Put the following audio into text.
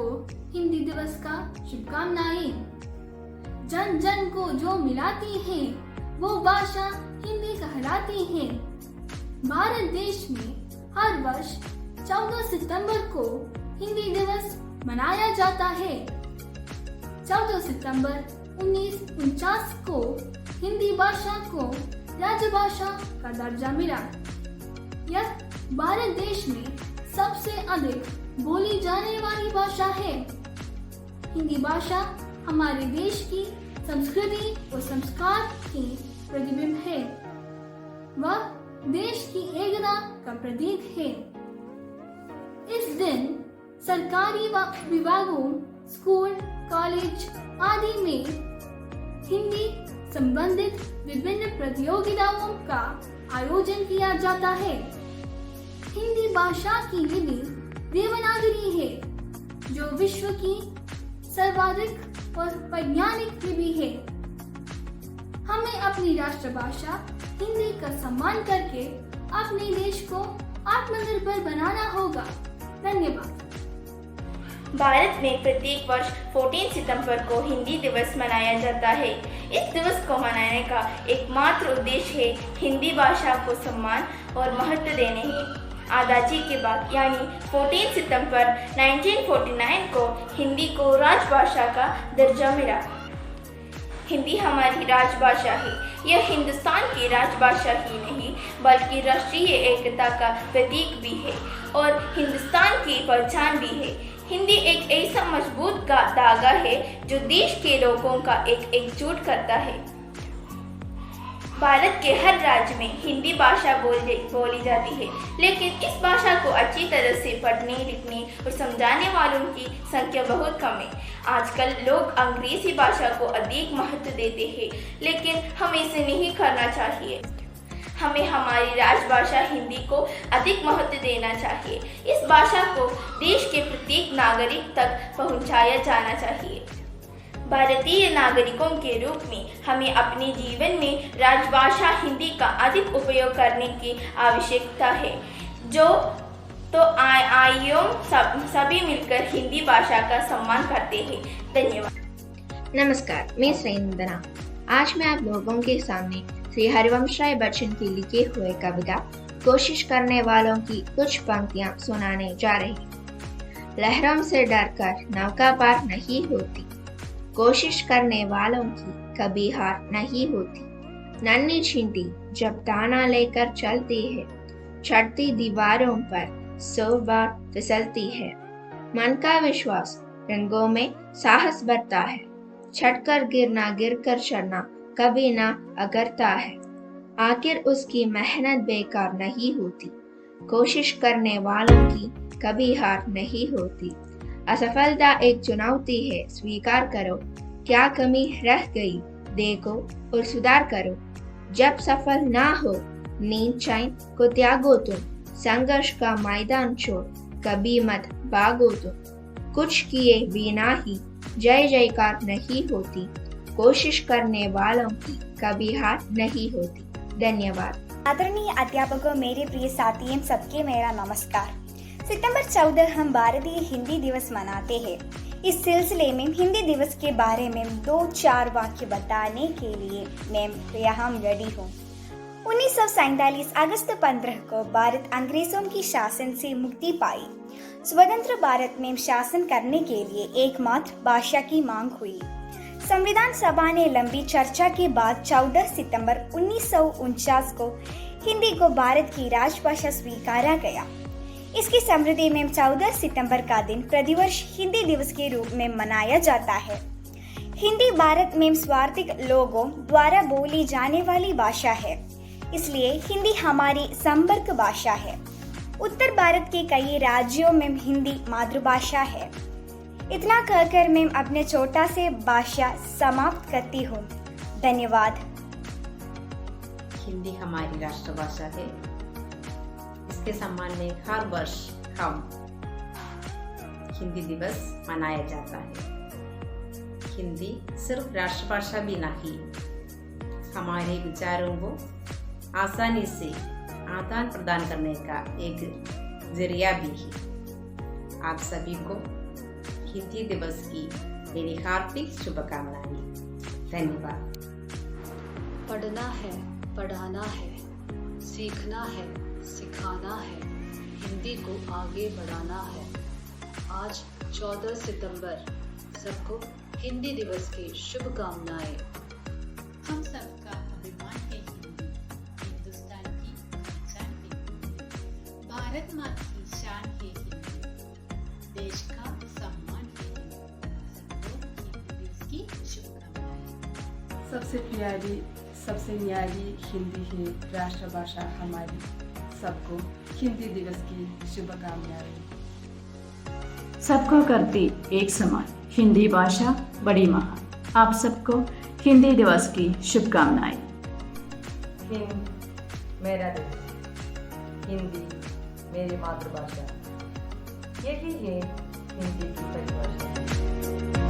को हिंदी दिवस का शुभकामनाएं। जन जन को जो मिलाती है वो भाषा हिंदी कहलाती है। भारत देश में हर वर्ष 14 सितंबर को हिंदी दिवस मनाया जाता है। 14 सितंबर 1949 को हिंदी भाषा को राजभाषा का दर्जा मिला। यह भारत देश में सबसे अधिक बोली जाने वाली भाषा है। हिंदी भाषा हमारे देश की संस्कृति और संस्कार की प्रतिबिंब है। वह देश की एकता का प्रतीक है। इस दिन सरकारी विभागों, स्कूल, कॉलेज आदि में हिंदी संबंधित विभिन्न प्रतियोगिताओं का आयोजन किया जाता है। हिंदी भाषा की लिपि देवनागरी है, जो विश्व की सर्वाधिक और वैज्ञानिक लिपि है। हमें अपनी राष्ट्रभाषा हिंदी का सम्मान करके अपने देश को आत्मनिर्भर बनाना होगा। धन्यवाद। भारत में प्रत्येक वर्ष 14 सितंबर को हिंदी दिवस मनाया जाता है। इस दिवस को मनाने का एकमात्र उद्देश्य है हिंदी भाषा को सम्मान और महत्व देने है। आज़ादी के बाद यानी 14 सितंबर 1949 को हिंदी को राजभाषा का दर्जा मिला। हिंदी हमारी राजभाषा है। यह हिंदुस्तान की राजभाषा ही नहीं बल्कि राष्ट्रीय एकता का प्रतीक भी है और हिंदुस्तान की पहचान भी है। हिंदी एक ऐसा मजबूत धागा है जो देश के लोगों का एकजुट करता है। भारत के हर राज्य में हिंदी भाषा बोली जाती है, लेकिन इस भाषा को अच्छी तरह से पढ़ने, लिखने और समझाने वालों की संख्या बहुत कम है। आजकल लोग अंग्रेजी भाषा को अधिक महत्व देते हैं, लेकिन हमें इसे नहीं करना चाहिए। हमें हमारी राजभाषा हिंदी को अधिक महत्व देना चाहिए। इस भाषा को देश के प्रत्येक नागरिक तक पहुंचाया जाना चाहिए। भारतीय नागरिकों के रूप में हमें अपने जीवन में राजभाषा हिंदी का अधिक उपयोग करने की आवश्यकता है। आइए सभी मिलकर हिंदी भाषा का सम्मान करते हैं। धन्यवाद। नमस्कार, मैं श्रीनंदना। आज मैं आप लोगों के सामने श्री हरिवंश राय बच्चन की लिखे हुए कविता कोशिश करने वालों की कुछ पंक्तियां सुनाने जा रही हूँ। लहरों से डरकर नौका पार नहीं होती, कोशिश करने वालों की कभी हार नहीं होती। नन्ही चींटी जब दाना लेकर चलती है, चढ़ती दीवारों पर 100 बार फिसलती है। मन का विश्वास रंगों में साहस भरता है, छटकर गिरना गिरकर चढ़ना कभी ना अगरता है। आखिर उसकी मेहनत बेकार नहीं होती, कोशिश करने वालों की कभी हार नहीं होती। असफलता एक चुनौती है, स्वीकार करो, क्या कमी रह गई देखो और सुधार करो। जब सफल ना हो नींद चैन को त्यागो तुम, संघर्ष का मैदान छोड़ कभी मत भागो तुम। कुछ किए बिना ही जय जयकार नहीं होती, कोशिश करने वालों की कभी हार नहीं होती। धन्यवाद। आदरणीय अध्यापकों, मेरे प्रिय साथियों, सबके मेरा नमस्कार। सितंबर 14 हम भारतीय हिंदी दिवस मनाते हैं। इस सिलसिले में हिंदी दिवस के बारे में 2-4 वाक्य बताने के लिए मैं यहाँ रेडी हूँ। 1947 अगस्त 15 को भारत अंग्रेजों की शासन से मुक्ति पाई। स्वतंत्र भारत में शासन करने के लिए एकमात्र भाषा की मांग हुई। संविधान सभा ने लंबी चर्चा के बाद 14 सितंबर 1949 को हिंदी को भारत की राजभाषा स्वीकारा गया। इसकी स्मृति में 14 सितंबर का दिन प्रतिवर्ष हिंदी दिवस के रूप में मनाया जाता है। हिंदी भारत में स्वार्थिक लोगों द्वारा बोली जाने वाली भाषा है, इसलिए हिंदी हमारी संपर्क भाषा है। उत्तर भारत के कई राज्यों में हिंदी मातृभाषा है। इतना कहकर मैं अपने छोटा से भाषा समाप्त करती हूँ। धन्यवाद। हिंदी हमारी राष्ट्रभाषा है। इसके सम्मान में हर वर्ष हम हिंदी दिवस मनाया जाता है। हिंदी सिर्फ राष्ट्रभाषा भी नहीं, हमारे विचारों को आसानी से आदान प्रदान करने का एक जरिया भी है। आप सभी को हिंदी दिवस की मेरी हार्दिक शुभकामनाएं। धन्यवाद। पढ़ना है, पढ़ाना है, सीखना है, सिखाना है, हिंदी को आगे बढ़ाना है। आज 14 सितंबर, सबको हिंदी दिवस की शुभकामनाएं। हम सबका अभिमान है हिंदी, हिंदुस्तान की पहचान है हिंदी, भारत माँ की शान है हिंदी, देश का सम्मान है हिंदी। सबको हिंदी दिवस की शुभकामनाएं। सबसे प्यारी, सबसे न्यारी हिंदी है राष्ट्रभाषा हमारी। सबको हिंदी दिवस की शुभकामनाएं। सबको करती एक समान हिंदी भाषा बड़ी महान। आप सबको हिंदी दिवस की शुभकामनाएं। हिंद मेरा देश, हिंदी मेरी मातृभाषा, यही है हिंदी की परिभाषा।